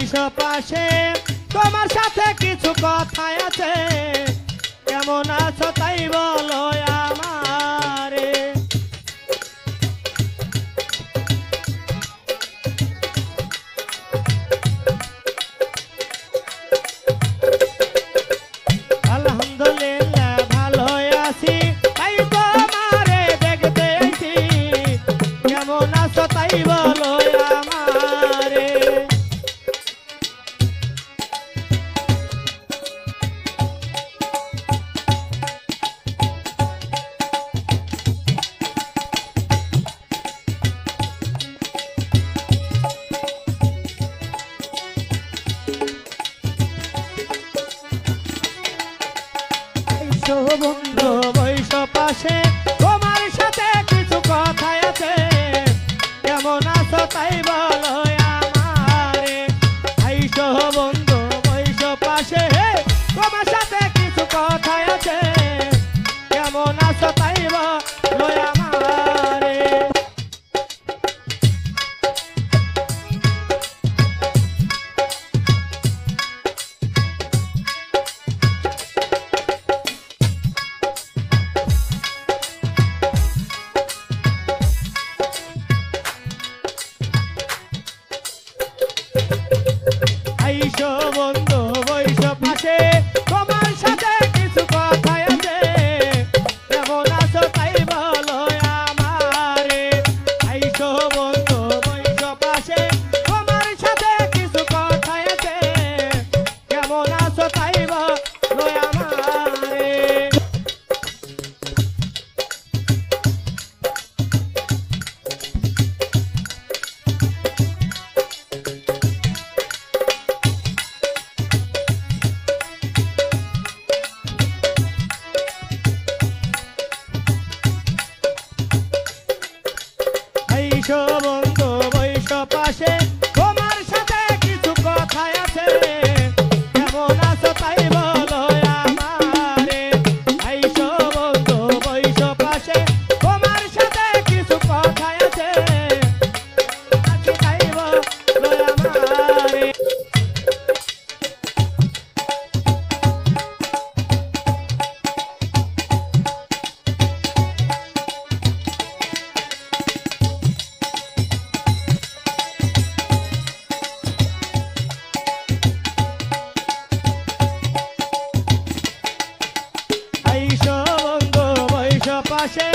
বৈশ পাশে তোমার সাথে কিছু কথা আছে, কেমন আছো তাই বলো আমারে। আলহামদুলিল্লাহ ভালো আছি, তাই তোমারে দেখতে আইছি, কেমন আছো তাই বলো আমারে। বন্ধু বৈশ পাশে তোমার সাথে কিছু কথা আছে, কেমন আছো তাই বলো আমারে। আইসো বন্ধু বৈশ পাশে তোমার সাথে কিছু কথা আছে, কেমন আছো তাই বলো আমারে। আইসো বন্ধু বৈশ পাশে তোমার সাথে কিছু কথা আছে, কেমন আছো তাই বলো আমারে। আইসো বন্ধু বৈশ পাশে তোমার সাথে কিছু কথা আছে, কেমন আছো তাই বলো আমারে। আইসো বন্ধু বৈশ পাশে তোমার সাথে কিছু কথা আছে, কেমন আছো তাই বলো আমারে। আইসো বন্ধু বৈশ পাশে তোমার সাথে কিছু কথা আছে, তাই বলো আমারে। আইসো বন্ধু বৈশ পাশে